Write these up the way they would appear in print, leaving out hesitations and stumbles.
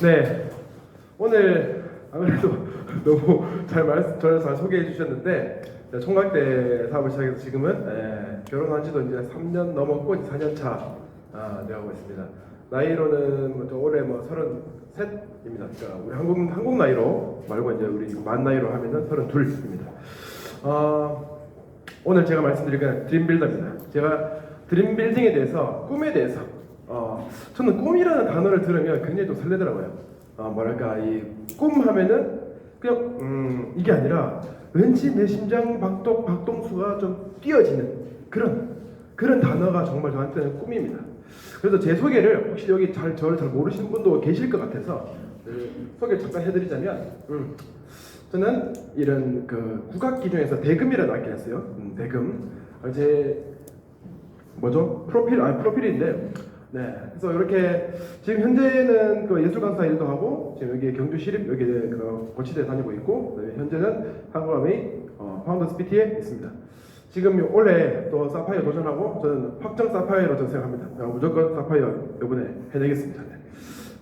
네, 오늘 아무래도 너무 저를 잘 소개해 주셨는데, 총각대 사업을 시작해서 지금은 결혼한 지도 이제 3년 넘었고 이제 4년 차 되어가고 있습니다. 나이로는 올해 33입니다. 그러니까 우리 한국 나이로 말고 이제 우리 만 나이로 하면은 32입니다. 오늘 제가 말씀드릴 건 드림빌더입니다. 제가 드림빌딩에 대해서, 꿈에 대해서, 저는 꿈이라는 단어를 들으면 굉장히 좀 설레더라고요. 뭐랄까, 이 꿈 하면은 그냥 이게 아니라 왠지 내 심장 박동수가 좀 뛰어지는 그런 단어가 정말 저한테는 꿈입니다. 그래서 제 소개를 혹시 여기 저를 잘 모르시는 분도 계실 것 같아서 소개를 잠깐 해드리자면, 저는 이런 그 국악기 중에서 대금이라는 악기를 했어요. 대금. 제 프로필인데, 네. 그래서 이렇게 지금 현재는 그 예술 강사 일도 하고, 지금 여기 경주 시립 여기 그 고치대 다니고 있고, 네, 현재는 한국아메이 파운더스 PT에 있습니다. 지금 올해 또 사파이어 도전하고, 저는 확정 사파이어로 전 생각합니다. 무조건 사파이어 이번에 해내겠습니다. 네.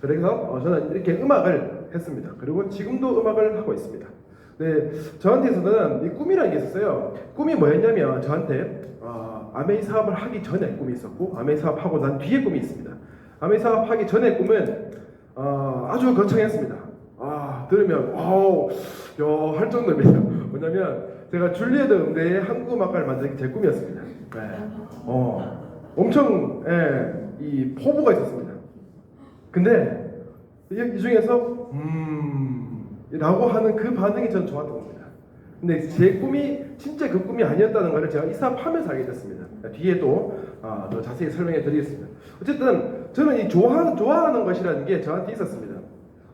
그래서 저는 이렇게 음악을 했습니다. 그리고 지금도 음악을 하고 있습니다. 네, 저한테 있어서는 이 꿈이라는 게 있었어요. 꿈이 뭐였냐면, 저한테 아메이 사업을 하기 전에 꿈이 있었고, 아메이 사업하고 난 뒤에 꿈이 있습니다. 아메이 사업하기 전에 꿈은 아주 거창했습니다. 들으면 와우, 야, 할 정도입니다. 뭐냐면 제가 줄리에드 음대의 한국음악가를 만드는 게 제 꿈이었습니다. 네. 엄청 이 포부가 있었습니다. 근데 이 중에서 라고 하는 그 반응이 전 좋았던 겁니다. 근데 제 꿈이 진짜 그 꿈이 아니었다는 것을 제가 이 사업하면서 알게 됐습니다. 뒤에 또 더 자세히 설명해 드리겠습니다. 어쨌든 저는 이 좋아하는 것이라는 게 저한테 있었습니다.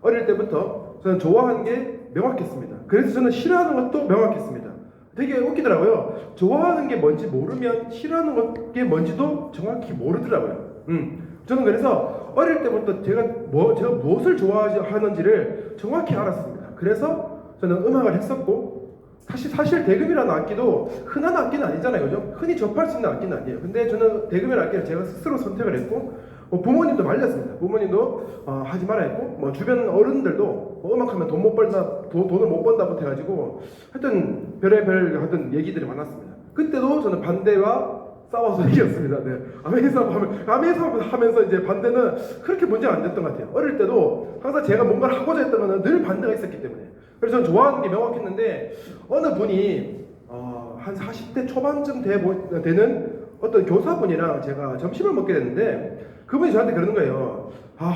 어릴 때부터 저는 좋아하는 게 명확했습니다. 그래서 저는 싫어하는 것도 명확했습니다. 되게 웃기더라고요. 좋아하는 게 뭔지 모르면 싫어하는 게 뭔지도 정확히 모르더라고요. 저는 그래서 어릴 때부터 제가 무엇을 좋아하는지를 정확히 알았습니다. 그래서 저는 음악을 했었고, 사실 대금이라는 악기도 흔한 악기는 아니잖아요, 그죠? 흔히 접할 수 있는 악기는 아니에요. 근데 저는 대금이라는 악기를 제가 스스로 선택을 했고, 부모님도 말렸습니다. 부모님도 하지 말아 했고, 주변 어른들도 음악하면 돈을 못 번다부터 해가지고 하여튼 별의별 얘기들이 많았습니다. 그때도 저는 반대와 싸워서 이겼습니다. 네. 아메이 사업을 하면서 이제 반대는 그렇게 문제가 안 됐던 것 같아요. 어릴 때도 항상 제가 뭔가를 하고자 했던 거는 늘 반대가 있었기 때문에. 그래서 저는 좋아하는 게 명확했는데, 어느 분이 한 40대 초반쯤 되는 어떤 교사분이랑 제가 점심을 먹게 됐는데, 그분이 저한테 그러는 거예요. 허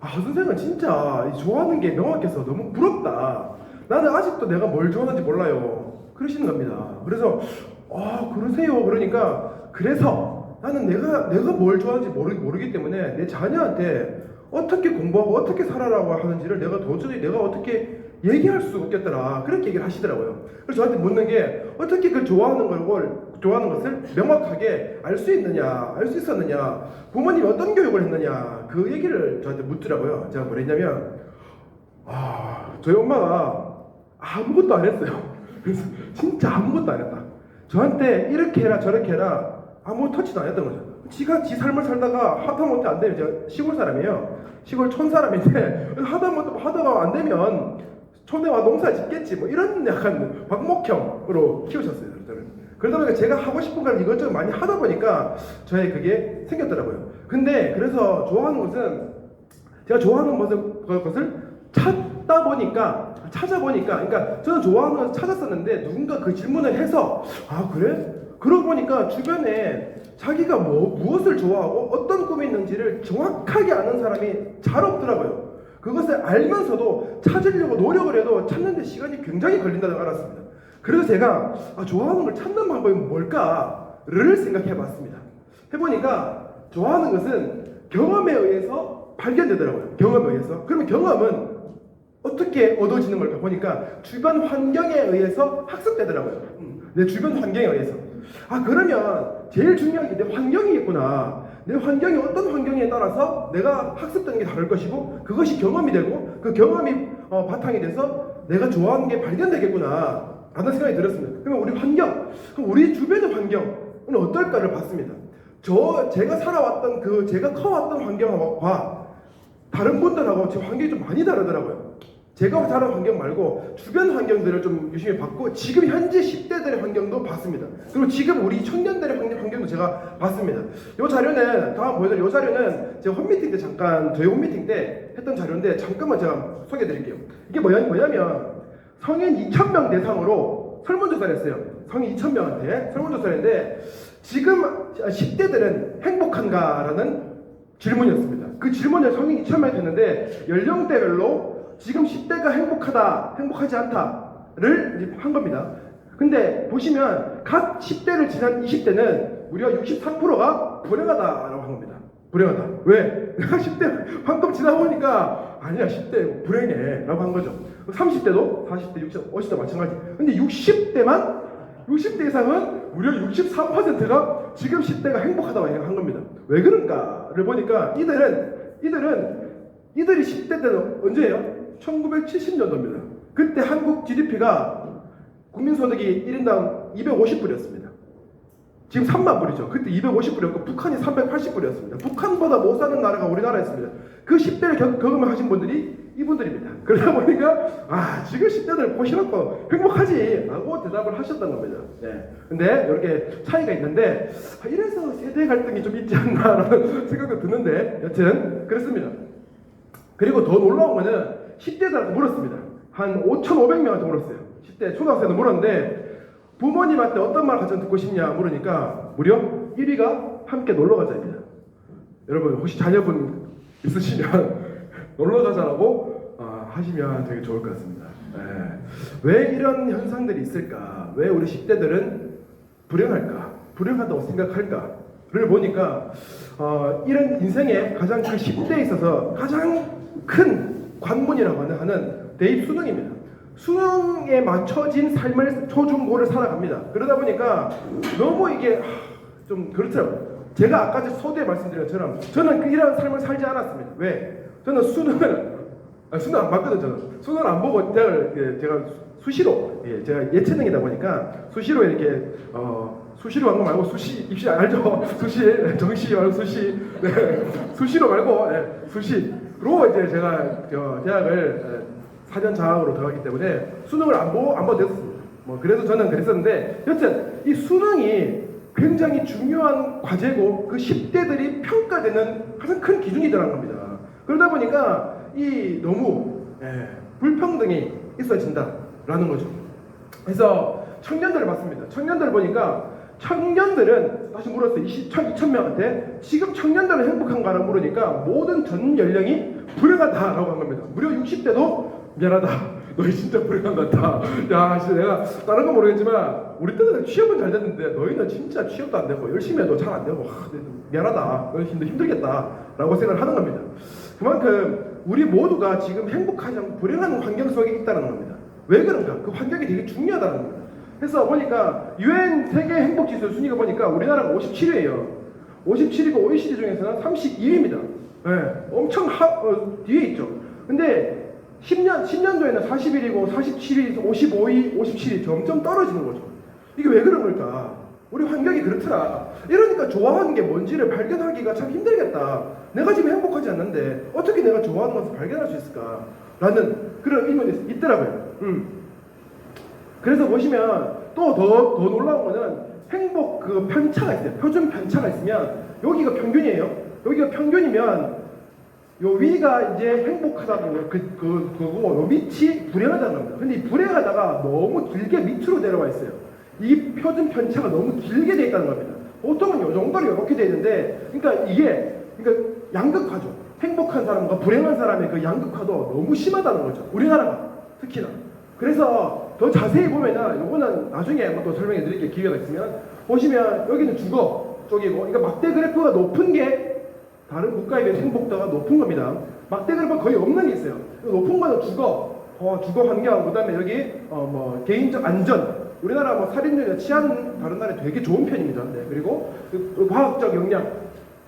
선생은 진짜 좋아하는 게 명확해서 너무 부럽다. 나는 아직도 내가 뭘 좋아하는지 몰라요. 그러시는 겁니다. 그래서 그러세요. 그러니까, 그래서 나는 내가 뭘 좋아하는지 모르기 때문에 내 자녀한테 어떻게 공부하고 어떻게 살아라고 하는지를 도저히 내가 어떻게 얘기할 수가 없겠더라. 그렇게 얘기를 하시더라고요. 그래서 저한테 묻는 게, 어떻게 그 좋아하는 것을 명확하게 알 수 있었느냐, 부모님이 어떤 교육을 했느냐, 그 얘기를 저한테 묻더라고요. 제가 뭐랬냐면, 저희 엄마가 아무것도 안 했어요. 그래서 진짜 아무것도 안 했다. 저한테 이렇게 해라 저렇게 해라 아무 터치도 안 했던 거죠. 지 삶을 살다가 하다못해 안 되면, 제가 시골 사람이에요. 시골 촌 사람인데 하다가 안 되면 촌에 와 농사 짓겠지, 이런 약간 박목형으로 키우셨어요, 저를. 그러다 보니까 제가 하고 싶은 걸 이것저것 많이 하다 보니까 저의 그게 생겼더라고요. 근데 그래서 제가 좋아하는 것을 찾아보니까, 그러니까 저는 좋아하는 것을 찾았었는데, 누군가 그 질문을 해서, 그래? 그러고 보니까 주변에 자기가 무엇을 좋아하고 어떤 꿈이 있는지를 정확하게 아는 사람이 잘 없더라고요. 그것을 알면서도 찾으려고 노력을 해도 찾는데 시간이 굉장히 걸린다는 걸 알았습니다. 그래서 제가 좋아하는 걸 찾는 방법이 뭘까를 생각해 봤습니다. 해보니까 좋아하는 것은 경험에 의해서 발견되더라고요. 경험에 의해서. 그러면 경험은 어떻게 얻어지는 걸까 보니까 주변 환경에 의해서 학습되더라고요. 내 주변 환경에 의해서. 그러면 제일 중요한 게 내 환경이겠구나. 내 환경이 어떤 환경에 따라서 내가 학습되는 게 다를 것이고, 그것이 경험이 되고, 그 경험이 바탕이 돼서 내가 좋아하는 게 발견되겠구나 라는 생각이 들었습니다. 그러면 우리 주변의 환경은 어떨까를 봤습니다. 제가 살아왔던 제가 커왔던 환경과 다른 분들하고 제 환경이 좀 많이 다르더라고요. 제가 자란 환경 말고 주변 환경들을 좀 유심히 봤고, 지금 현재 10대들의 환경도 봤습니다. 그리고 지금 우리 청년들의 환경도 제가 봤습니다. 이 자료는 다음 보여드릴 이 자료는 제가 홈미팅 때 잠깐 저희 홈미팅 때 했던 자료인데 잠깐만 제가 소개해드릴게요. 이게 뭐냐면 성인 2,000명 대상으로 설문조사를 했어요. 성인 2,000명한테 설문조사를 했는데 지금 10대들은 행복한가라는 질문이었습니다. 그 질문을 성인 2,000명이 했는데 연령대별로 지금 10대가 행복하다, 행복하지 않다를 한 겁니다. 근데 보시면 각 10대를 지난 20대는 무려 63%가 불행하다라고 한 겁니다. 불행하다. 왜? 내가 10대 방금 지나보니까 아니야 10대 불행해 라고 한 거죠. 30대도 40대, 60대, 50대 마찬가지. 근데 60대 이상은 무려 63%가 지금 10대가 행복하다고 한 겁니다. 왜 그런가를 보니까 이들이 10대 때는 언제예요? 1970년도입니다. 그때 한국 GDP가 국민소득이 1인당 250불이었습니다. 지금 3만 불이죠. 그때 250불이었고 북한이 380불이었습니다. 북한보다 못 사는 나라가 우리나라였습니다. 그 10대를 경험을 하신 분들이 이분들입니다. 그러다 보니까 지금 10대들 보시라고 행복하지 라고 대답을 하셨던 겁니다. 네. 근데 이렇게 차이가 있는데 이래서 세대 갈등이 좀 있지 않나라는 생각도 드는데 여튼 그렇습니다. 그리고 더 놀라운 거는 10대들한테 물었습니다. 한 5,500명한테 물었어요. 10대 초등학생한테 물었는데 부모님한테 어떤 말 가장 듣고 싶냐 물으니까 무려 1위가 함께 놀러 가자입니다. 여러분 혹시 자녀분 있으시면 놀러 가자라고 하시면 되게 좋을 것 같습니다. 네. 왜 이런 현상들이 있을까? 왜 우리 10대들은 불행할까? 불행하다고 생각할까?를 보니까 이런 인생의 가장 그 10대에 있어서 가장 큰 관문이라고 하는 대입 수능입니다. 수능에 맞춰진 삶을 초중고를 살아갑니다. 그러다 보니까 너무 이게 좀 그렇더라고요. 제가 아까 서두에 말씀드린 것처럼 저는 이런 삶을 살지 않았습니다. 왜? 저는 수능 안 봤거든요. 수능 안 보고 제가 수시로 제가 예체능이다 보니까 수시로 이렇게 수시로 한 거 말고 수시 입시 알죠? 수시 정시 말고 수시 수시로 말고 수시로 이제 제가 대학을 4년 장학으로 들어갔기 때문에 수능을 안 봐도 됐었습니다. 그래서 저는 그랬었는데 여튼 이 수능이 굉장히 중요한 과제고 그 10대들이 평가되는 가장 큰 기준이더라는 겁니다. 그러다 보니까 이 너무 불평등이 있어진다라는 거죠. 그래서 청년들을 봤습니다. 청년들을 보니까 청년들은 다시 물었어요. 2,000명한테 지금 청년들은 행복한가라고 물으니까 모든 전 연령이 불행하다라고 한 겁니다. 무려 60대도 미안하다. 너희 진짜 불행한 것 같다. 야, 진짜 내가 다른 건 모르겠지만 우리 때는 취업은 잘 됐는데 너희는 진짜 취업도 안 되고 열심히 해도 잘 안 되고 미안하다. 너희 힘들겠다라고 생각을 하는 겁니다. 그만큼 우리 모두가 지금 행복하지 않고 불행한 환경 속에 있다는 겁니다. 왜 그런가? 그 환경이 되게 중요하다는 겁니다. 그래서 보니까 UN 세계 행복지수 순위가 보니까 우리나라가 57위예요. 57위고 OECD 중에서는 32위입니다. 엄청 뒤에 있죠. 근데 10년도에는 41위고 47위, 55위, 57위 점점 떨어지는 거죠. 이게 왜 그런 걸까? 우리 환경이 그렇더라. 이러니까 좋아하는 게 뭔지를 발견하기가 참 힘들겠다. 내가 지금 행복하지 않는데 어떻게 내가 좋아하는 것을 발견할 수 있을까? 라는 그런 의문이 있더라고요. 그래서 보시면 또 더 놀라운 거는 행복 그 편차가 있어요. 표준 편차가 있으면 여기가 평균이에요. 여기가 평균이면 요 위가 이제 행복하다고 그거고 요 밑이 불행하다는 겁니다. 근데 이 불행하다가 너무 길게 밑으로 내려와 있어요. 이 표준 편차가 너무 길게 돼 있다는 겁니다. 보통은 요 정도로 이렇게 돼 있는데, 그러니까 양극화죠. 행복한 사람과 불행한 사람의 그 양극화도 너무 심하다는 거죠. 우리나라가 특히나. 그래서 더 자세히 보면은 요거는 나중에 또 설명해 드릴게요. 기회가 있으면. 보시면 여기는 주거 쪽이고, 그러니까 막대 그래프가 높은 게 다른 국가에 비해 행복도가 높은 겁니다. 막대 그래프가 거의 없는 게 있어요. 높은 거는 주거 환경, 그 다음에 여기 개인적 안전. 우리나라 살인율이나 치안 다른 나라에 되게 좋은 편입니다. 그리고 과학적 역량,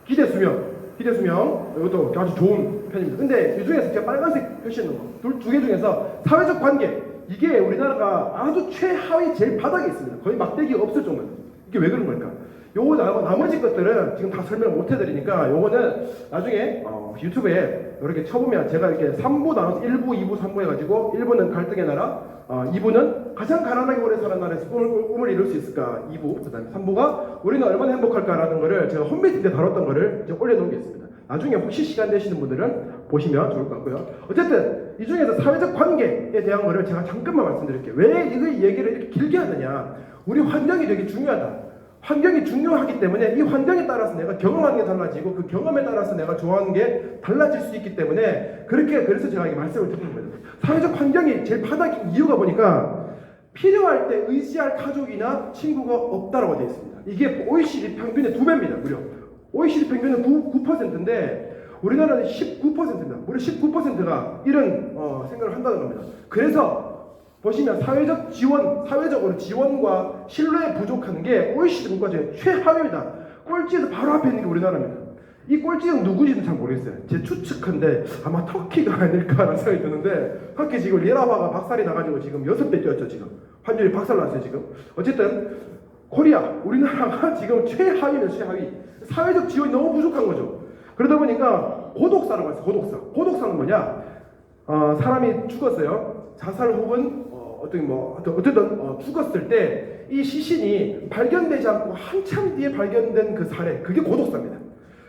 기대 수명 이것도 아주 좋은 편입니다. 근데 이 중에서 제가 빨간색 표시했는 거 두 개 중에서 사회적 관계, 이게 우리나라가 아주 최하위 제일 바닥에 있습니다. 거의 막대기가 없을 정도입니다. 이게 왜 그런 걸까? 요거 나머지 것들은 지금 다 설명을 못 해드리니까 요거는 나중에 유튜브에 이렇게 쳐보면 제가 이렇게 3부 나눠서 1부, 2부, 3부 해가지고 1부는 갈등의 나라, 2부는 가장 가난하게 오래 사는 나라에서 꿈을 이룰 수 있을까 2부, 그 다음에 3부가 우리는 얼마나 행복할까라는 거를 제가 홈페이지 때 다뤘던 거를 이제 올려놓겠습니다. 나중에 혹시 시간 되시는 분들은 보시면 좋을 것 같고요. 어쨌든 이 중에서 사회적 관계에 대한 거를 제가 잠깐만 말씀드릴게요. 왜 이거 얘기를 이렇게 길게 하느냐. 우리 환경이 되게 중요하다. 환경이 중요하기 때문에 이 환경에 따라서 내가 경험하는 게 달라지고 그 경험에 따라서 내가 좋아하는 게 달라질 수 있기 때문에 그래서 제가 이 말씀을 드리는 거예요. 사회적 환경이 제일 바닥인 이유가 보니까 필요할 때 의지할 가족이나 친구가 없다라고 되어 있습니다. 이게 OECD 평균의 2배입니다. 무려 OECD 평균은 9%인데 우리나라는 19%입니다. 무려 19%가 이런 생각을 한다는 겁니다. 그래서 보시면 사회적으로 지원과 신뢰에 부족한 게 OECD 국가 중에 최하위입니다. 꼴찌에서 바로 앞에 있는 게 우리나라입니다. 이 꼴찌는 누구인지는 잘 모르겠어요. 제 추측한데 아마 터키가 아닐까라는 생각이 드는데 터키 지금 리라화가 박살이 나가지고 지금 6배 뛰었죠. 지금 환율이 박살났어요. 지금 어쨌든 코리아 우리나라가 지금 최하위는 최하위. 사회적 지원이 너무 부족한 거죠. 그러다 보니까 고독사라고 했어요. 고독사는 뭐냐? 사람이 죽었어요. 자살 혹은 어쨌든 죽었을 때 이 시신이 발견되지 않고 한참 뒤에 발견된 그 사례, 그게 고독사입니다.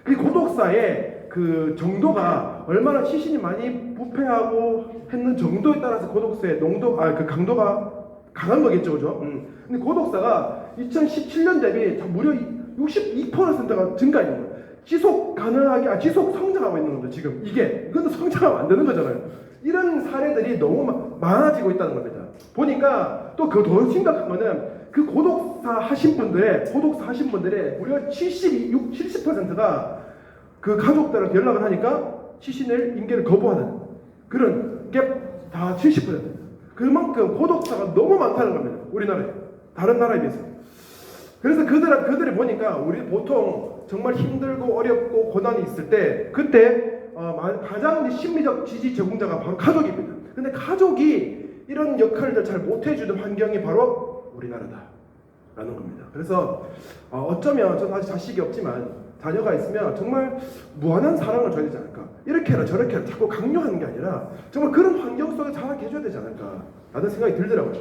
그 고독사의 그 정도가 얼마나 시신이 많이 부패하고 했는 정도에 따라서 고독사의 그 강도가 강한 거겠죠, 그죠? 근데 고독사가 2017년 대비 무려 62%가 증가했는 거예요. 지속 성장하고 있는 겁니다. 지금 이건 성장하면 안 되는 거잖아요. 이런 사례들이 너무 많아지고 있다는 겁니다. 보니까 또 그 더 심각한 거는 그 고독사 하신 분들의 무려 70%가 그 가족들한테 연락을 하니까 시신을 인계를 거부하는 그런 게 다 70%. 그만큼 고독사가 너무 많다는 겁니다. 우리나라에 다른 나라에 비해서. 그래서 그들을 보니까 우리 보통 정말 힘들고 어렵고 고난이 있을 때 그때 가장 심리적 지지 제공자가 바로 가족입니다. 근데 가족이 이런 역할을 잘 못해주는 환경이 바로 우리나라다라는 겁니다. 그래서 어쩌면 저는 아직 자식이 없지만 자녀가 있으면 정말 무한한 사랑을 줘야 되지 않을까. 이렇게 해라 저렇게 해라 자꾸 강요하는 게 아니라 정말 그런 환경 속에 자라게 해줘야 되지 않을까 라는 생각이 들더라고요.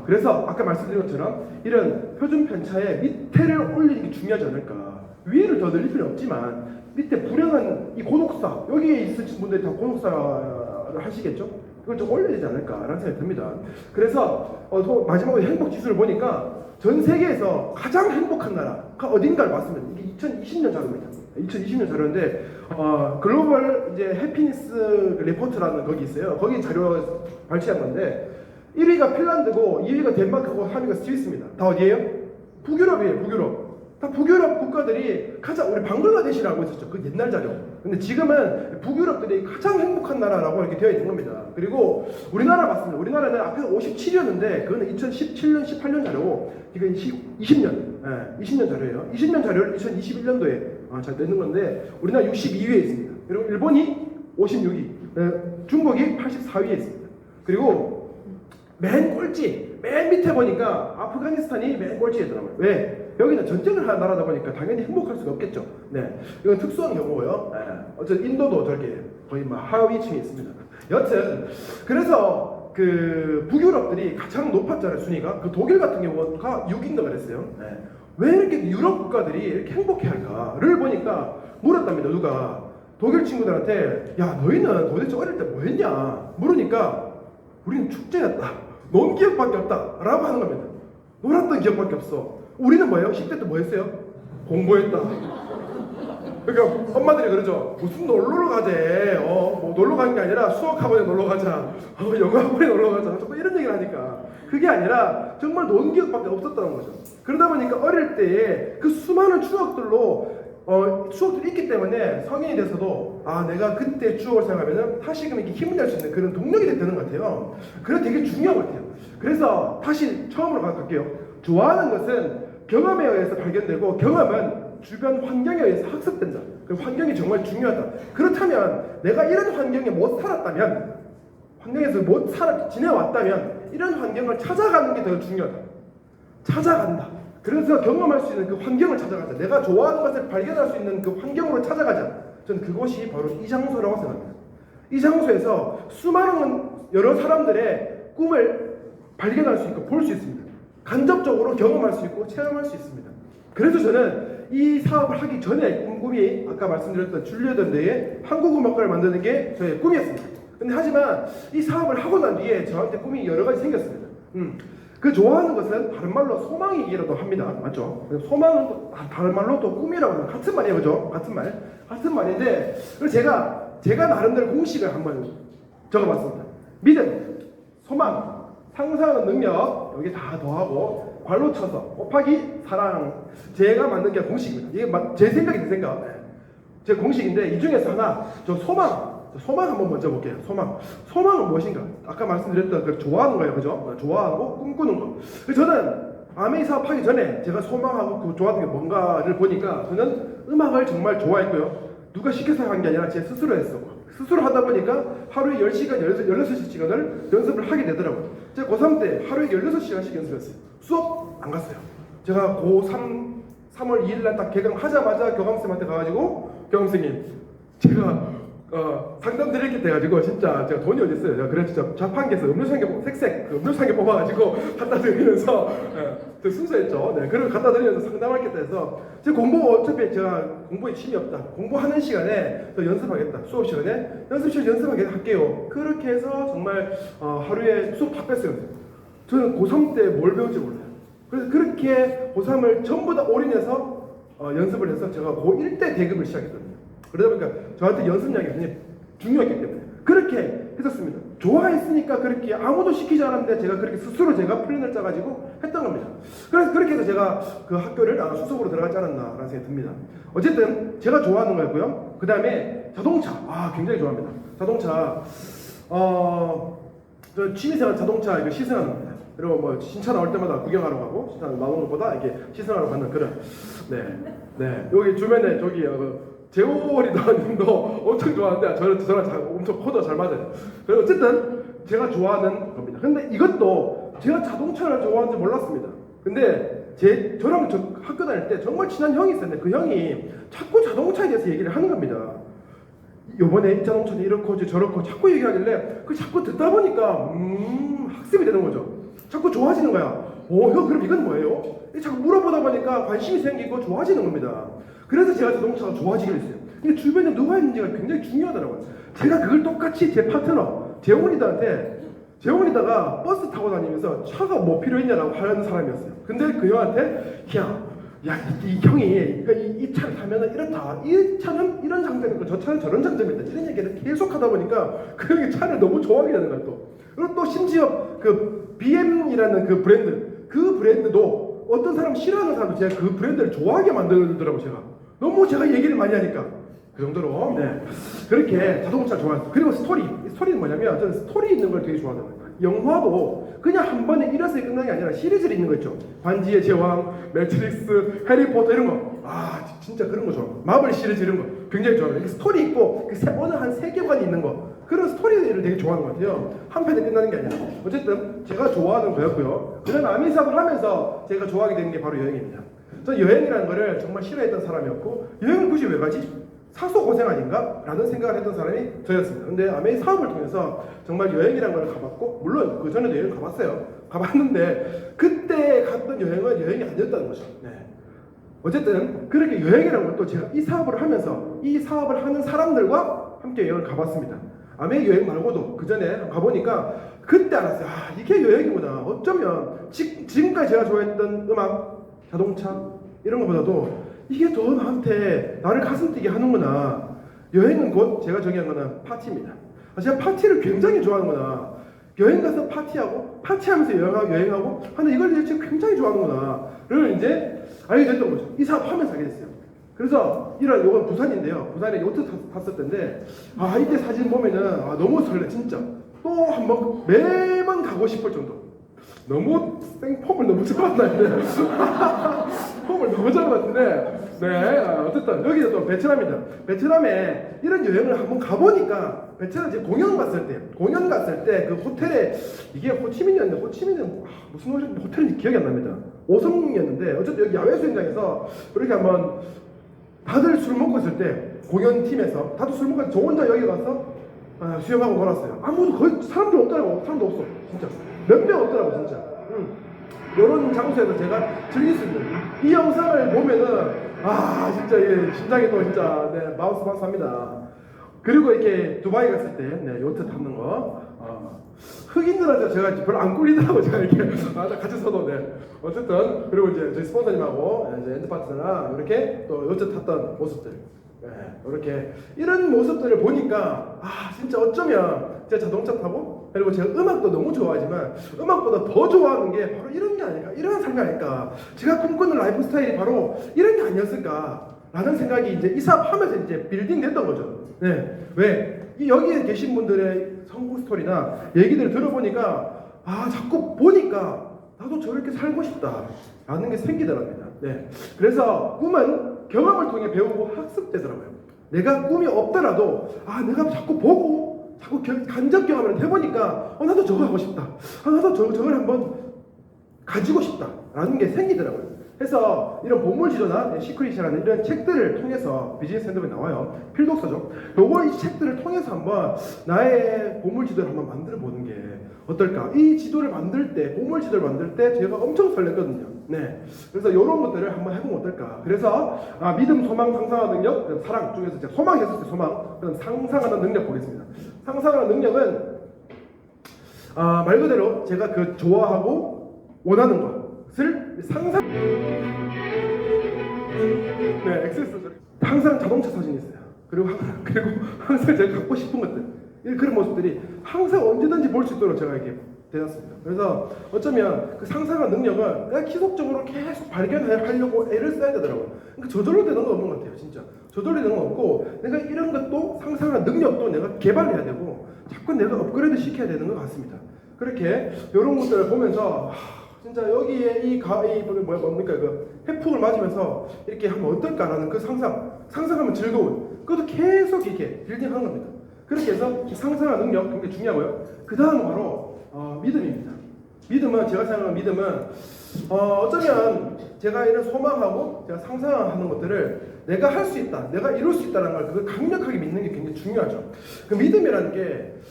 그래서 아까 말씀드린 것처럼 이런 표준 편차의 밑에를 올리는 게 중요하지 않을까. 위를 더 늘릴 필요는 없지만 밑에 불행한 이 고독사, 여기에 있으신 분들이 다 고독사를 하시겠죠? 그걸 좀 올려야 되지 않을까라는 생각이 듭니다. 그래서 마지막으로 행복 지수를 보니까 전 세계에서 가장 행복한 나라가 어딘가를 봤습니다. 이게 2020년 자료입니다. 2020년 자료인데 글로벌 이제 해피니스 리포트라는 거기 있어요. 거기 자료 발췌한 건데 1위가 핀란드고 2위가 덴마크고 3위가 스위스입니다. 다 어디예요? 북유럽이에요. 북유럽. 다 북유럽 국가들이 가장 우리 방글라데시라고 했었죠. 그 옛날 자료. 근데 지금은 북유럽들이 가장 행복한 나라라고 이렇게 되어 있는 겁니다. 그리고 우리나라 봤습니다. 우리나라는 앞에서 57이었는데 그거는 2017년, 18년 자료고 이건 20년 자료예요. 20년 자료를 2021년도에 잘 내는 건데 우리나라 62위에 있습니다. 그리고 일본이 56위, 중국이 84위에 있습니다. 그리고 맨 꼴찌, 맨 밑에 보니까 아프가니스탄이 맨 꼴찌였더라고요. 왜? 여기는 전쟁을 하는 나라다 보니까 당연히 행복할 수가 없겠죠. 네, 이건 특수한 경우고요. 어쨌든 인도도 저렇게 거의 하위층에 있습니다. 여튼 그래서 그 북유럽들이 가장 높았잖아요. 순위가. 그 독일 같은 경우가 6인가 그랬어요. 왜 이렇게 유럽 국가들이 이렇게 행복해할까를 보니까 물었답니다. 누가 독일 친구들한테 야 너희는 도대체 어릴 때 뭐 했냐 물으니까 우리는 축제였다. 논 기억밖에 없다 라고 하는 겁니다. 놀았던 기억밖에 없어. 우리는 뭐예요? 10대 때 뭐 했어요? 공부했다. 그러니까 엄마들이 그러죠. 무슨 놀러 가재. 뭐 놀러 가는 게 아니라 수학학원에 놀러 가자. 영어학원에 놀러 가자. 정말 이런 얘기를 하니까 그게 아니라 정말 논 기억밖에 없었다는 거죠. 그러다 보니까 어릴 때에 그 수많은 추억들이 있기 때문에 성인이 돼서도 내가 그때 추억을 생각하면 다시금 이렇게 힘을 낼 수 있는 그런 동력이 되는 것 같아요. 그게 되게 중요한 것 같아요. 그래서 다시 처음으로 갈게요. 좋아하는 것은 경험에 의해서 발견되고 경험은 주변 환경에 의해서 학습된다. 그 환경이 정말 중요하다. 그렇다면 내가 이런 환경에 못 살았다면 지내왔다면 이런 환경을 찾아가는 게 더 중요하다. 찾아간다. 그래서 경험할 수 있는 그 환경을 찾아가자. 내가 좋아하는 것을 발견할 수 있는 그 환경으로 찾아가자. 저는 그것이 바로 이 장소라고 생각합니다. 이 장소에서 수많은 여러 사람들의 꿈을 발견할 수 있고 볼 수 있습니다. 간접적으로 경험할 수 있고 체험할 수 있습니다. 그래서 저는 이 사업을 하기 전에 꿈이 아까 말씀드렸던 줄리어던데의 한국음악가를 만드는 게 저의 꿈이었습니다. 근데 하지만 이 사업을 하고 난 뒤에 저한테 꿈이 여러 가지 생겼습니다. 그 좋아하는 것은 다른 말로 소망이기라도 합니다. 맞죠? 소망은 또 다른 말로 또 꿈이라고 하는 같은 말이에요. 그죠? 같은 말인데 제가 나름대로 공식을 한번 적어봤습니다. 믿음, 소망, 상상하는 능력 여기 다 더하고 괄호 쳐서 곱하기 사랑. 제가 만든 게 공식입니다. 이게 제 생각이 제 생각. 제 공식인데 이 중에서 하나 저 소망 한번 먼저 볼게요. 소망은 무엇인가? 아까 말씀드렸던 그 좋아하는 거예요, 그죠? 좋아하고 꿈꾸는 거. 저는 아메이 사업하기 전에 제가 소망하고 그 좋아하는 게 뭔가를 보니까 저는 음악을 정말 좋아했고요. 누가 시켜서 한 게 아니라 제 스스로 했었고 스스로 하다 보니까 하루에 10시간, 16시간을 연습을 하게 되더라고요. 제가 고3 때 하루에 16시간씩 연습했어요. 수업 안 갔어요. 제가 고3 3월 2일 날 딱 개강하자마자 교감쌤한테 가가지고 교감쌤님 제가 상담 드릴 게 돼가지고 진짜 제가 돈이 어디 있어요. 제가 그래서 진짜 자판기에서 음료수한개 색색 그 음료수한개 뽑아가지고 갖다 드리면서 순수했죠. 네, 그리고 갖다 드리면서 상담하겠다 해서 제가 어차피 제가 공부에 취미 없다. 공부하는 시간에 또 연습하겠다. 수업 시간에 연습 시간 연습하겠다 할게요. 그렇게 해서 정말 하루에 수업 다 뺐어요. 저는 고3 때 뭘 배울지 몰라요. 그래서 그렇게 고3을 전부 다 올인해서 연습을 해서 제가 고1 때 대급을 시작했거든요. 그러다 보니까 저한테 연습량이 굉장히 중요했기 때문에 그렇게 했었습니다. 좋아했으니까 그렇게 아무도 시키지 않았는데 제가 그렇게 스스로 제가 플랜을 짜가지고 했던 겁니다. 그래서 그렇게 해서 제가 그 학교를 수석으로 들어가지 않았나라는 생각이 듭니다. 어쨌든 제가 좋아하는 거였고요. 그 다음에 자동차 굉장히 좋아합니다. 자동차 저 취미생활 자동차 이거 시승하는 겁니다. 그리고 뭐 신차 나올 때마다 구경하러 가고 신차 나오는 것보다 이렇게 시승하러 가는 그런 네 여기 주변에 저기 제오리더님도 엄청 좋아하는데 저랑 엄청 코드가 잘 맞아요. 그래서 어쨌든 제가 좋아하는 겁니다. 근데 이것도 제가 자동차를 좋아하는지 몰랐습니다. 근데 저랑 학교 다닐 때 정말 친한 형이 있었는데 그 형이 자꾸 자동차에 대해서 얘기를 하는 겁니다. 요번에 이 자동차는 이렇고 저렇고 자꾸 얘기하길래 그 자꾸 듣다 보니까 학습이 되는 거죠. 자꾸 좋아지는 거야. 형 그럼 이건 뭐예요? 자꾸 물어보다 보니까 관심이 생기고 좋아지는 겁니다. 그래서 제가 자동차가 좋아지게 됐어요. 근데 주변에 누가 있는지가 굉장히 중요하더라고요. 제가 그걸 똑같이 제 파트너 재홍이다가 버스 타고 다니면서 차가 뭐 필요했냐라고 하는 사람이었어요. 근데 그 형한테 이 형이 이 차를 타면은 이렇다. 이 차는 이런 장점이 있고 저 차는 저런 장점이 있다. 이런 얘기를 계속 하다 보니까 그 형이 차를 너무 좋아하게 되는 거야 또. 그리고 또 심지어 그 BM이라는 그 브랜드도 어떤 사람 싫어하는 사람도 제가 그 브랜드를 좋아하게 만들더라고요. 너무 제가 얘기를 많이 하니까 그 정도로 그렇게 자동차 좋아했어요. 그리고 스토리는 뭐냐면 저는 스토리 있는 걸 되게 좋아하는 거예요. 영화도 그냥 한 번에 1화에 끝나는 게 아니라 시리즈를 있는 거 있죠. 반지의 제왕, 매트릭스, 해리포터 이런 거. 진짜 그런 거 좋아해요. 마블 시리즈 이런 거 굉장히 좋아해요. 이렇게 스토리 있고 어느 한 세계관이 있는 거 그런 스토리를 되게 좋아하는 것 같아요. 한 편에 끝나는 게 아니라. 어쨌든 제가 좋아하는 거였고요. 그런 아미 사업을 하면서 제가 좋아하게 된 게 바로 여행입니다. 저는 여행이라는 거를 정말 싫어했던 사람이었고 여행을 굳이 왜 가지? 사소 고생 아닌가? 라는 생각을 했던 사람이 저였습니다. 근데 아메이 사업을 통해서 정말 여행이라는 걸 가봤고 물론 그 전에도 여행을 가봤는데 그때 갔던 여행은 여행이 아니었다는 거죠. 어쨌든 그렇게 여행이라는 것도 제가 이 사업을 하면서 이 사업을 하는 사람들과 함께 여행을 가봤습니다. 아메이 여행 말고도 그 전에 가보니까 그때 알았어요. 이게 여행이구나. 어쩌면 지금까지 제가 좋아했던 음악 자동차 이런 것보다도 이게 더 나한테 나를 가슴 뛰게 하는구나. 여행은 곧 제가 정의한 거는 파티입니다. 제가 파티를 굉장히 좋아하는구나. 여행 가서 파티하면서 여행하고 하는 이걸 제가 굉장히 좋아하는구나를 이제 알게 됐던 거죠. 이 사업 하면서 알게 됐어요. 그래서 이건 부산인데요. 부산에 요트 탔을 때인데 이때 사진 보면은 너무 설레 진짜. 또 한번 매번 가고 싶을 정도. 너무 생폼을 너무 잡았나 했네. 폼을 너무 잡았는데 네 어쨌든 여기는 또 베트남이다. 베트남에 이런 여행을 한번 가보니까 베트남 이제 공연 갔을 때 그 호텔에 이게 호치민이었는데 호치민은 무슨 호텔인지 기억이 안 납니다. 5성이었는데 어쨌든 여기 야외 수영장에서 이렇게 한번 다들 술 먹고 있을 때 공연팀에서 다들 술 먹고 저 혼자 여기 가서 수영하고 놀았어요. 아무도 거의 사람도 없더라고. 사람도 없어 진짜 몇 명 없더라고 진짜. 이런 장소에서 제가 즐길 수 있는 이 영상을 보면은 진짜 심장이 또 진짜 마우스 합니다. 그리고 이렇게 두바이 갔을 때 요트 타는 거 흑인들한테 제가 별로 안 꿀리더라고. 제가 이렇게 같이 서도 어쨌든 그리고 이제 저희 스폰서님하고 이제 엔드 파트너랑 이렇게 또 요트 탔던 모습들 이렇게 이런 모습들을 보니까 진짜 어쩌면 제가 자동차 타고 그리고 제가 음악도 너무 좋아하지만 음악보다 더 좋아하는 게 바로 이런 게 아닐까, 이런 삶이 아닐까, 제가 꿈꾸는 라이프 스타일이 바로 이런 게 아니었을까라는 생각이 이제 이 사업하면서 이제 빌딩됐던 거죠. 왜 여기에 계신 분들의 성공 스토리나 얘기들을 들어보니까 자꾸 보니까 나도 저렇게 살고 싶다라는 게 생기더랍니다. 그래서 꿈은 경험을 통해 배우고 학습되더라고요. 내가 꿈이 없더라도 내가 자꾸 보고 자꾸 간접 경험을 해보니까 나도 저거 하고 싶다. 나도 저걸 한번 가지고 싶다라는 게 생기더라고요. 그래서 이런 보물지도나 시크릿이라는 이런 책들을 통해서 비즈니스 핸드북에 나와요. 필독서죠. 이 책들을 통해서 한번 나의 보물지도를 한번 만들어 보는 게 어떨까. 이 지도를 만들 때, 보물지도를 만들 때 제가 엄청 설렜거든요. 그래서 이런 것들을 한번 해보면 어떨까. 그래서 믿음, 소망, 상상하는 능력, 사랑 중에서 제가 소망했을 때 소망, 그럼 상상하는 능력 보겠습니다. 상상하는 능력은 말 그대로 제가 그 좋아하고 원하는 것을 상상. 엑세스죠. 항상 자동차 사진이 있어요. 그리고 항상 제가 갖고 싶은 것들, 그런 모습들이 항상 언제든지 볼 수 있도록 제가 이렇게 되었습니다. 그래서 어쩌면 그 상상한 능력은 내가 지속적으로 계속 발견하려고 애를 써야 되더라고요. 그러니까 저절로 되는 건 없는 것 같아요. 진짜 저절로 되는 건 없고, 내가 이런 것도 상상한 능력도 내가 개발해야 되고 자꾸 내가 업그레이드 시켜야 되는 것 같습니다. 그렇게 이런 것들을 보면서 진짜 여기에 뭡니까 그 해풍을 맞으면서 이렇게 하면 어떨까라는 그 상상하면 즐거운 그것도 계속 이렇게 빌딩하는 겁니다. 그렇게 해서 상상한 능력 굉장히 중요하고요. 그 다음 바로 믿음입니다. 믿음은 제가 생각하는 믿음은 어쩌면 제가 이런 소망하고 제가 상상하는 것들을 내가 할 수 있다, 내가 이룰 수 있다는 걸 그걸 강력하게 믿는 게 굉장히 중요하죠. 그 믿음이라는 게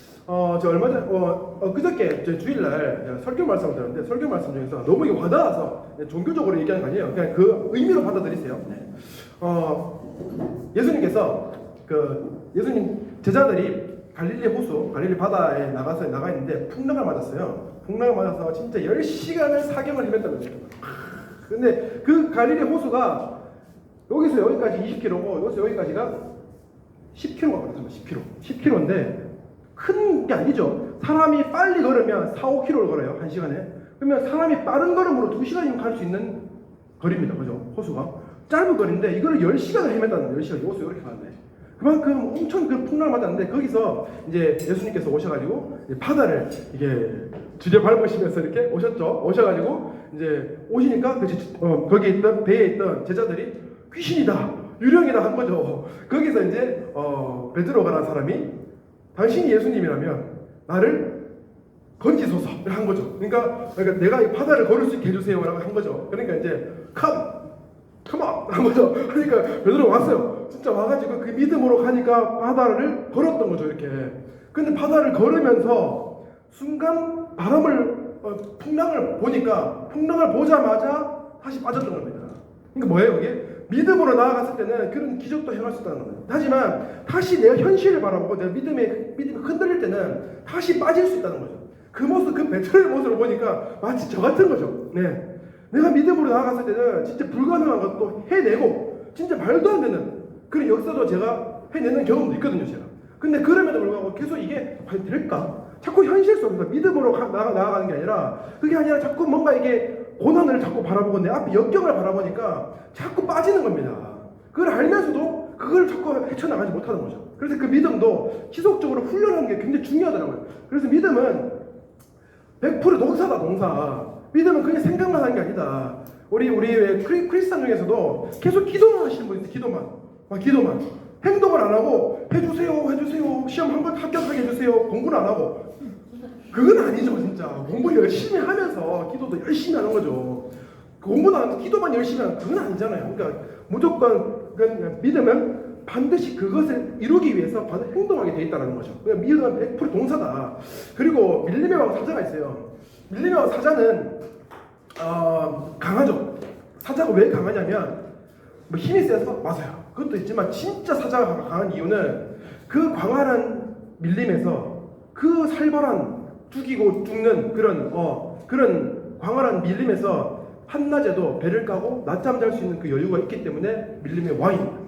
저 얼마 전 그저께 저 주일날 설교 말씀을 들었는데 설교 말씀 중에서 너무 이게 와닿아서 종교적으로 얘기하는 거 아니에요. 그냥 그 의미로 받아들이세요. 예수님께서 예수님 제자들이 갈릴리 호수, 갈릴리 바다에 나가 있는데 풍랑을 맞았어요. 풍랑을 맞아서 진짜 10시간을 사경을 헤맸다는 거예요. 근데 그 갈릴리 호수가 여기서 여기까지 20km고 여기서 여기까지가 10km가 걸렸습니다. 10km인데 큰 게 아니죠. 사람이 빨리 걸으면 4, 5km를 걸어요. 1시간에. 그러면 사람이 빠른 걸음으로 2시간이면 갈 수 있는 거리입니다. 그죠? 호수가. 짧은 거리인데 이거를 10시간을 헤맸다는 거예요. 10시간. 호수 이렇게 가는데. 그만큼 엄청 그 풍랑을 맞았는데 거기서 이제 예수님께서 오셔가지고 바다를 이게 주제 밟으시면서 이렇게 오셔가지고 이제 오시니까 거기에 있던 배에 있던 제자들이 귀신이다, 유령이다 한 거죠. 거기서 이제 베드로가라는 사람이 당신이 예수님이라면 나를 건지소서를 한 거죠. 그러니까 내가 이 바다를 걸을 수 있게 해주세요라고 한 거죠. 그러니까 이제 come on 한 거죠. 그러니까 베드로 왔어요. 진짜 와가지고 그 믿음으로 가니까 바다를 걸었던 거죠. 이렇게. 근데 바다를 걸으면서 순간 풍랑을 보니까 풍랑을 보자마자 다시 빠졌던 겁니다. 그러니까 뭐예요 이게? 믿음으로 나아갔을 때는 그런 기적도 행할 수 있다는 거예요. 하지만 다시 내가 현실을 바라보고 내가 믿음이 흔들릴 때는 다시 빠질 수 있다는 거죠. 그 모습, 그 베드로의 모습을 보니까 마치 저 같은 거죠. 내가 믿음으로 나아갔을 때는 진짜 불가능한 것도 해내고 진짜 말도 안 되는 그런 역사도 제가 해내는 경험도 있거든요. 제가. 근데 그럼에도 불구하고 계속 이게 과연 될까? 자꾸 현실 속에서 믿음으로 나아가는 게 아니라 그게 아니라 자꾸 뭔가 이게 고난을 자꾸 바라보고 내 앞에 역경을 바라보니까 자꾸 빠지는 겁니다. 그걸 알면서도 그걸 자꾸 헤쳐나가지 못하는 거죠. 그래서 그 믿음도 지속적으로 훈련하는 게 굉장히 중요하더라고요. 그래서 믿음은 100% 농사다, 농사. 믿음은 그냥 생각만 하는 게 아니다. 우리 왜 크리스찬 중에서도 계속 기도만 하시는 분 있어요. 기도만. 행동을 안 하고 해주세요. 시험 한번 합격하게 해주세요. 공부를 안 하고. 그건 아니죠, 진짜. 공부 열심히 하면서 기도도 열심히 하는 거죠. 공부도 안 하고 기도만 열심히 하는 그건 아니잖아요. 그러니까 무조건 믿음은 반드시 그것을 이루기 위해서 반드시 행동하게 돼 있다는 거죠. 그러니까 믿음은 100% 동사다. 그리고 밀레메하고 사자가 있어요. 밀레메하고 사자는 강하죠. 사자가 왜 강하냐면 뭐 힘이 세서 맞아요. 그것도 있지만 진짜 사자가 강한 이유는 그 광활한 밀림에서 그 살벌한 죽이고 죽는 그런 광활한 밀림에서 한낮에도 배를 까고 낮잠 잘 수 있는 그 여유가 있기 때문에 밀림의 왕입니다.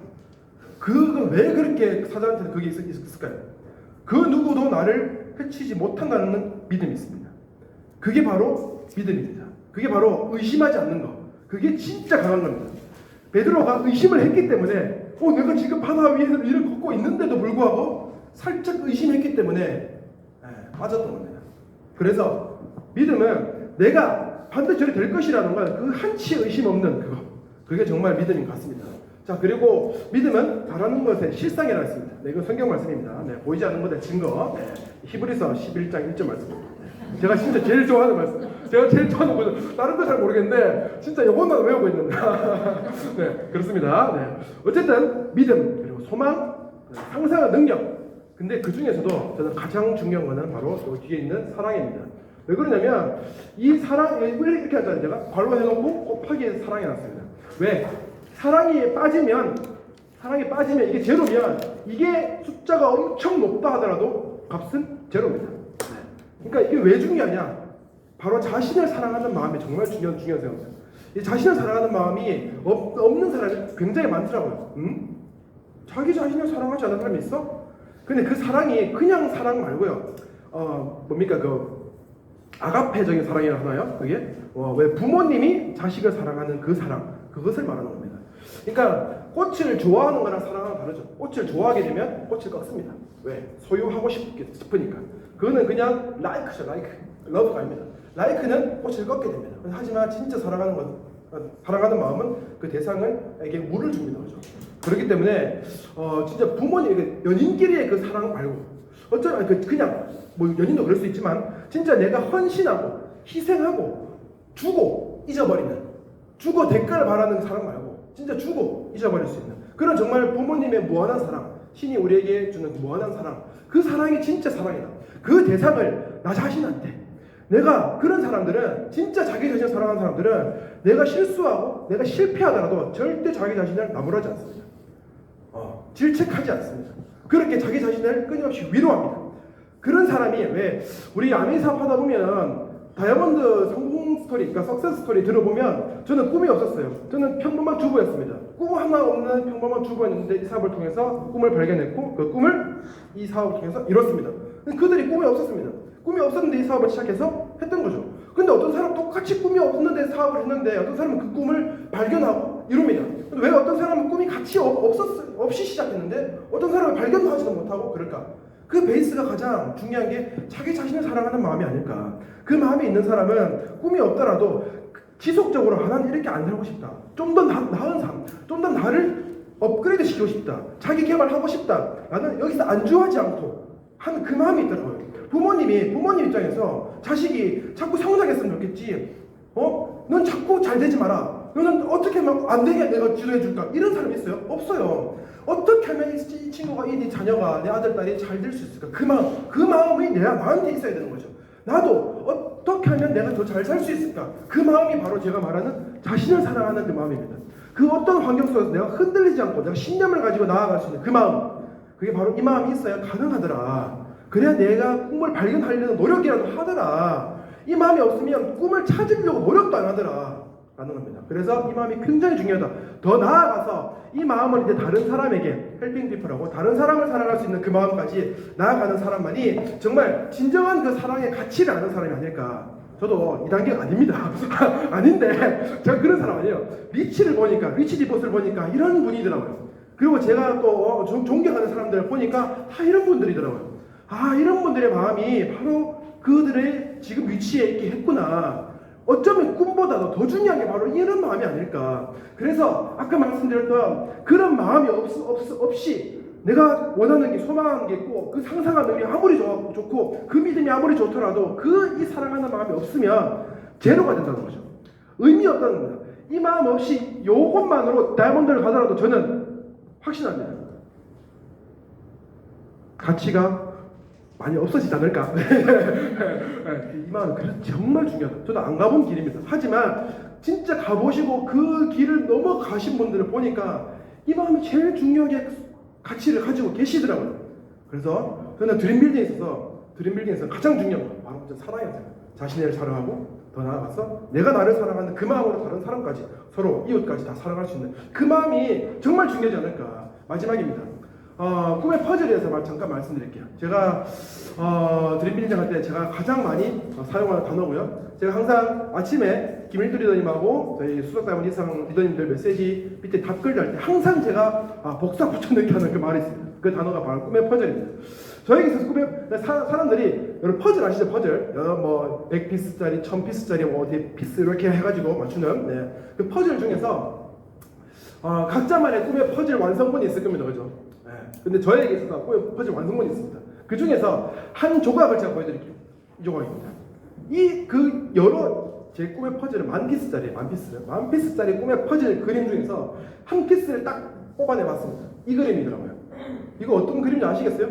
그건 왜 그렇게 사자한테 그게 있을까요? 그 누구도 나를 해치지 못한다는 믿음이 있습니다. 그게 바로 믿음입니다. 그게 바로 의심하지 않는 것. 그게 진짜 강한 겁니다. 베드로가 의심을 했기 때문에 내가 지금 바다 위에서 이를 걷고 있는데도 불구하고 살짝 의심했기 때문에 빠졌던 겁니다. 그래서 믿음은 내가 반드시 저리 될 것이라는 건 그 한치의 의심 없는 그거. 그게 정말 믿음인 것 같습니다. 자, 그리고 믿음은 바라는 것의 실상이라고 했습니다. 네, 이건 성경 말씀입니다. 네, 보이지 않는 것의 증거. 히브리서 11장 1절 말씀입니다. 제가 진짜 제일 좋아하는 말씀. 제가 제일 좋아하는 거죠. 다른 거 잘 모르겠는데 진짜 이것만 외우고 있는다. 네, 그렇습니다. 네. 어쨌든 믿음 그리고 소망, 상상의 능력. 근데 그 중에서도 저는 가장 중요한 거는 바로 이 뒤에 있는 사랑입니다. 왜 그러냐면 이 사랑 이렇게 하잖아요. 제가 괄호 해놓고 곱하기 사랑이 났습니다. 왜? 사랑이 빠지면 이게 제로면 이게 숫자가 엄청 높다 하더라도 값은 제로입니다. 그러니까 이게 왜 중요하냐? 바로 자신을 사랑하는 마음이 정말 중요한 생각입니다. 이 자신을 사랑하는 마음이 없는 사람이 굉장히 많더라고요. 자기 자신을 사랑하지 않는 사람이 있어? 근데 그 사랑이 그냥 사랑 말고요. 뭡니까 아가페적인 사랑이라 하나요? 그게 왜 부모님이 자식을 사랑하는 그 사랑, 그것을 말하는 겁니다. 그러니까 꽃을 좋아하는 거랑 사랑은 다르죠. 꽃을 좋아하게 되면 꽃을 꺾습니다. 왜? 소유하고 싶으니까. 그거는 그냥 라이크죠, 러브가 아닙니다. 라이크는 꽃을 꺾게 됩니다. 하지만 진짜 사랑하는 마음은 그 대상에게 물을 줍니다. 그렇죠? 그렇기 때문에 진짜 부모님, 연인끼리의 그 사랑 말고 그냥 뭐 연인도 그럴 수 있지만 진짜 내가 헌신하고 희생하고 주고 잊어버리는 주고 대가를 바라는 사랑 말고 진짜 주고 잊어버릴 수 있는 그런 정말 부모님의 무한한 사랑, 신이 우리에게 주는 무한한 사랑, 그 사랑이 진짜 사랑이다. 그 대상을 나 자신한테 내가 그런 사람들은 진짜 자기 자신을 사랑하는 사람들은 내가 실수하고 내가 실패하더라도 절대 자기 자신을 나무라지 않습니다. 질책하지 않습니다. 그렇게 자기 자신을 끊임없이 위로합니다. 그런 사람이 왜 우리 아멘 사업하다 보면 다이아몬드 성공 스토리, 그러니까 석세스 스토리 들어보면 저는 꿈이 없었어요. 저는 평범한 주부였습니다. 꿈 하나 없는 평범한 주부였는데 이 사업을 통해서 꿈을 발견했고 그 꿈을 이 사업을 통해서 이뤘습니다. 그들이 꿈이 없었습니다. 꿈이 없었는데 이 사업을 시작해서 했던 거죠. 근데 어떤 사람 똑같이 꿈이 없는데 사업을 했는데 어떤 사람은 그 꿈을 발견하고 이룹니다. 근데 왜 어떤 사람은 꿈이 같이 없이 시작했는데 어떤 사람은 발견도 하지도 못하고 그럴까? 그 베이스가 가장 중요한 게 자기 자신을 사랑하는 마음이 아닐까. 그 마음이 있는 사람은 꿈이 없더라도 지속적으로 하나님 이렇게 안 살고 싶다. 좀 더 나은 삶, 좀 더 나를 업그레이드 시키고 싶다. 자기 개발하고 싶다. 나는 여기서 안주하지 않고 하는 그 마음이 있더라고요. 부모님 입장에서 자식이 자꾸 성장했으면 좋겠지. 넌 자꾸 잘 되지 마라. 너는 어떻게 하면 안 되게 내가 지도해 줄까? 이런 사람이 있어요? 없어요. 어떻게 하면 이 친구가 내 자녀가 내 아들 딸이 잘 될 수 있을까? 그 마음이 나한테 있어야 되는 거죠. 나도 어떻게 하면 내가 더 잘 살 수 있을까? 그 마음이 바로 제가 말하는 자신을 사랑하는 그 마음입니다. 그 어떤 환경 속에서 내가 흔들리지 않고 내가 신념을 가지고 나아갈 수 있는 그 마음, 그게 바로 이 마음이 있어야 가능하더라. 그래야 내가 꿈을 발견하려는 노력이라도 하더라. 이 마음이 없으면 꿈을 찾으려고 노력도 안 하더라 라는 겁니다. 그래서 이 마음이 굉장히 중요하다. 더 나아가서 이 마음을 이제 다른 사람에게 헬핑 피플하고 다른 사람을 사랑할 수 있는 그 마음까지 나아가는 사람만이 정말 진정한 그 사랑의 가치를 아는 사람이 아닐까. 저도 이 단계가 아닙니다. 아닌데 제가 그런 사람 아니에요. 리치 디봇을 보니까 이런 분이더라고요. 그리고 제가 또 존경하는 사람들을 보니까 다 이런 분들이더라고요. 이런 분들의 마음이 바로 그들의 지금 위치에 있게 했구나. 어쩌면 꿈보다도 더 중요한 게 바로 이런 마음이 아닐까. 그래서 아까 말씀드렸던 그런 마음이 없이 내가 원하는 게 소망하는 게 있고 그 상상하는 게 아무리 좋고 그 믿음이 아무리 좋더라도 그 이 사랑하는 마음이 없으면 제로가 된다는 거죠. 의미 없다는 겁니다. 이 마음 없이 요것만으로 다이아몬드를 가더라도 저는 확신합니다. 가치가 많이 없어지지 않을까. 이 마음은 정말 중요하다. 저도 안 가본 길입니다. 하지만 진짜 가보시고 그 길을 넘어가신 분들을 보니까 이 마음이 제일 중요하게 가치를 가지고 계시더라고요. 그래서 저는 드림빌딩에서 가장 중요한 건 바로 사랑이라고 생각해요. 자신을 사랑하고 더 나아가서 내가 나를 사랑하는 그 마음으로 다른 사람까지 서로 이웃까지 다 사랑할 수 있는 그 마음이 정말 중요하지 않을까. 마지막입니다. 꿈의 퍼즐에 대해서 잠깐 말씀드릴게요. 제가 드림빌딩 할 때 제가 가장 많이 사용하는 단어고요. 제가 항상 아침에 김일두 리더님하고 저희 수석다이몬드 이상 리더님들 메시지 밑에 답글 달 때 항상 제가 복사 붙여넣기 하는 그 말이 있습니다. 그 단어가 바로 꿈의 퍼즐입니다. 저에게서 꿈의 사람들이 여러분 퍼즐 아시죠? 퍼즐 뭐 100피스짜리 1000피스짜리 뭐 어디 피스 이렇게 해가지고 맞추는 그 퍼즐 중에서 각자만의 꿈의 퍼즐 완성본이 있을 겁니다. 그죠? 근데 저에게 있어서 꿈의 퍼즐 완성본이 있습니다. 그 중에서 한 조각을 제가 보여드릴게요. 이 조각입니다. 여러 제 꿈의 퍼즐은 만 피스짜리 꿈의 퍼즐 그림 중에서 한 피스를 딱 뽑아내봤습니다. 이 그림이더라고요. 이거 어떤 그림인지 아시겠어요?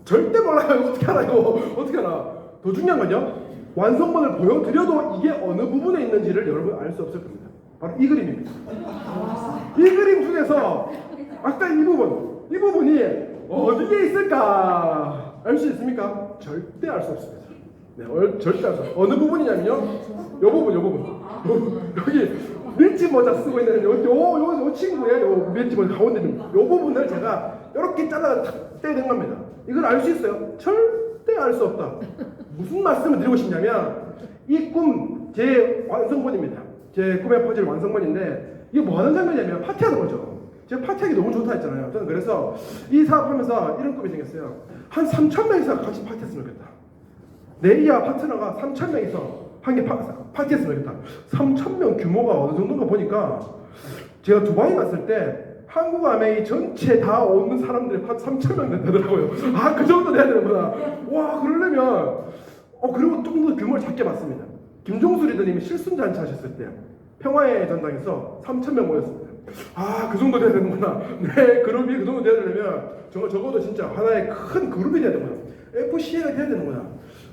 절대 몰라요. 이거 어떻게 알아? 어떻게 알아? 더 중요한 건요. 완성본을 보여드려도 이게 어느 부분에 있는지를 여러분 알 수 없을 겁니다. 바로 이 그림입니다. 이 그림 중에서 아까 이 부분이 어디에 있을까? 알 수 있습니까? 절대 알 수 없습니다. 네, 절대 알 수 없어요. 어느 부분이냐면요. 요 부분. 여기 밀짚 모자 쓰고 있는 요 친구의 요 밀짚 모자 가운데 있는 요 부분을 제가 이렇게 잘라서 탁 떼는 겁니다. 이걸 알 수 있어요? 절대 알 수 없다. 무슨 말씀을 드리고 싶냐면 이 꿈 제 완성본입니다. 제 꿈의 퍼즐 완성본인데 이게 뭐 하는 장면이냐면 파티하는 거죠. 제가 파티하기 너무 좋다 했잖아요. 저는 그래서 이 사업하면서 이런 꿈이 생겼어요. 한 3,000명이서 같이 파티했으면 좋겠다. 내 이하 파트너가 3,000명이서 한 개 파티했으면 좋겠다. 3,000명 규모가 어느 정도인가 보니까 제가 두바이 갔을 때 한국 아메이 전체 다 오는 사람들이 한 3,000명 된다더라고요. 그 정도 돼야 되는구나. 와, 그러려면 그리고 좀 더 규모를 작게 봤습니다. 김종수 리더님이 실순잔치 하셨을 때 평화의 전당에서 3,000명 모였습니다. 그 정도 돼야 되는구나. 네, 그룹이 그 정도 돼야 되려면 적어도 진짜 하나의 큰 그룹이 돼야 되는구나. FCA가 돼야 되는구나.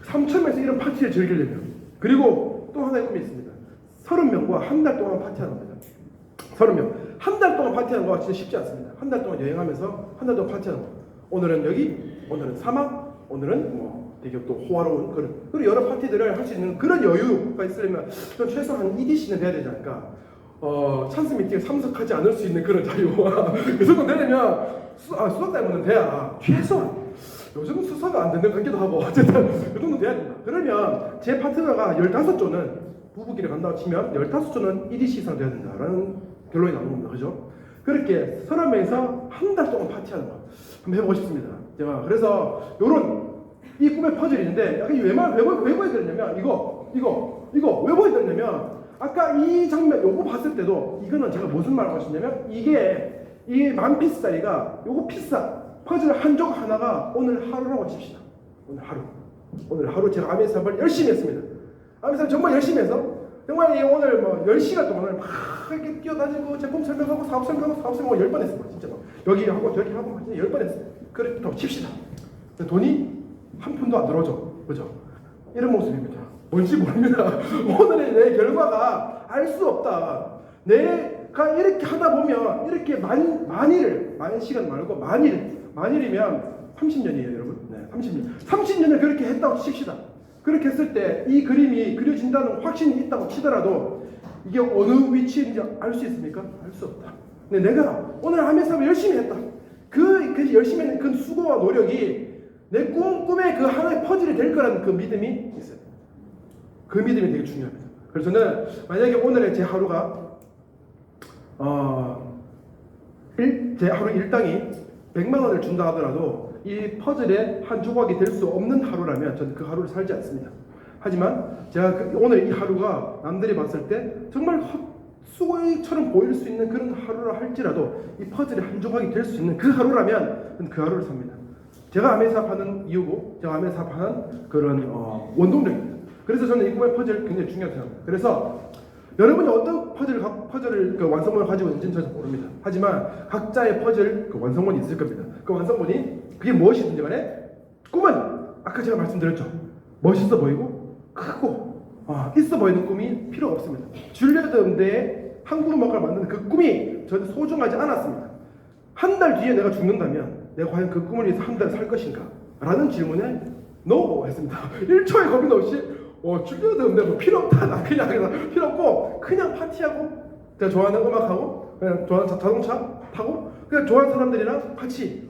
3,000명에서 이런 파티를 즐기려면. 그리고 또 하나의 꿈이 있습니다. 30명과 한 달 동안 파티하는 겁니다. 30명. 한 달 동안 파티하는 거 진짜 쉽지 않습니다. 한 달 동안 여행하면서 한 달 동안 파티하는 거. 오늘은 여기, 오늘은 사막, 오늘은 뭐 되게 또 호화로운 그리고 여러 파티들을 할 수 있는 그런 여유가 있으려면 최소 한 EDC는 돼야 되지 않을까. 찬스 미팅에 참석하지 않을 수 있는 그런 자유와 그 정도 되려면 수석 다이몬드는 돼야 최소한 요즘은 수사가 안 되는 것 같기도 하고 어쨌든 그 정도 돼야 된다. 그러면 제 파트너가 15조는 부부끼리 간다고 치면 15조는 EDC 이상 돼야 된다라는 결론이 나오는 겁니다. 그죠? 그렇게 30명에서 한 달 동안 파티하는 거 한번 해보고 싶습니다. 제가 그래서 요런 이 꿈의 퍼즐이 있는데 왜 보여드렸냐면 이거 왜 보여드렸냐면 아까 이 장면 요거 봤을 때도 이거는 제가 무슨 말을 하고 싶냐면 이게 이 만 피스짜리가 요거 퍼즐 한 조각 하나가 오늘 하루라고 칩시다. 오늘 하루 제가 아메사업을 열심히 했습니다. 아메사업 정말 열심히 해서 정말 오늘 뭐 10시간 동안을 막 이렇게 뛰어다니고 제품 설명하고 사업 설명하고 10번 했습니다. 진짜 막 여기 하고 저기 하고 10번 했어요. 그렇다고 칩시다. 돈이 한 푼도 안 들어오죠. 그죠? 이런 모습입니다. 뭔지 모릅니다. 오늘의 내 결과가 알 수 없다. 내가 이렇게 하다 보면 이렇게 만 시간 말고 만일이면 30년이에요, 여러분. 네, 30년. 30년을 그렇게 했다고 칩시다. 그렇게 했을 때 이 그림이 그려진다는 확신이 있다고 치더라도 이게 어느 위치인지 알 수 있습니까? 알 수 없다. 근데 내가 오늘 하면서 열심히 했다. 그 열심히 했는 그 수고와 노력이 내 꿈의 그 하나의 퍼즐이 될 거라는 그 믿음이 있어요. 그 믿음이 되게 중요합니다. 그래서 저는 만약에 오늘의 제 하루가 제 하루 일당이 100만 원을 준다 하더라도 이 퍼즐의 한 조각이 될 수 없는 하루라면 저는 그 하루를 살지 않습니다. 하지만 제가 오늘 이 하루가 남들이 봤을 때 정말 헛수고처럼 보일 수 있는 그런 하루라 할지라도 이 퍼즐의 한 조각이 될 수 있는 그 하루라면 저는 그 하루를 삽니다. 제가 아메 사업하는 이유고 제가 아메 사업하는 그런 원동력입니다. 그래서 저는 이 꿈의 퍼즐 굉장히 중요하다고 생각합니다. 그래서 여러분이 어떤 퍼즐을 그 완성본을 가지고 있는지는 저는 모릅니다. 하지만 각자의 퍼즐 그 완성본이 있을 겁니다. 그 완성본이 그게 무엇이든지 간에 꿈은 아까 제가 말씀드렸죠. 멋있어 보이고 크고 있어 보이는 꿈이 필요 없습니다. 줄리아드 음대의 한국 음악을 만드는 그 꿈이 저는 소중하지 않았습니다. 한 달 뒤에 내가 죽는다면 내가 과연 그 꿈을 위해서 한 달 살 것인가? 라는 질문에 NO 했습니다. 1초의 고민 없이 줄리아드 음대 뭐 필요 없다. 나 그냥 필요 없고 그냥 파티하고 제가 좋아하는 음악하고 그냥 좋아하는 자동차 타고 그냥 좋아하는 사람들이랑 같이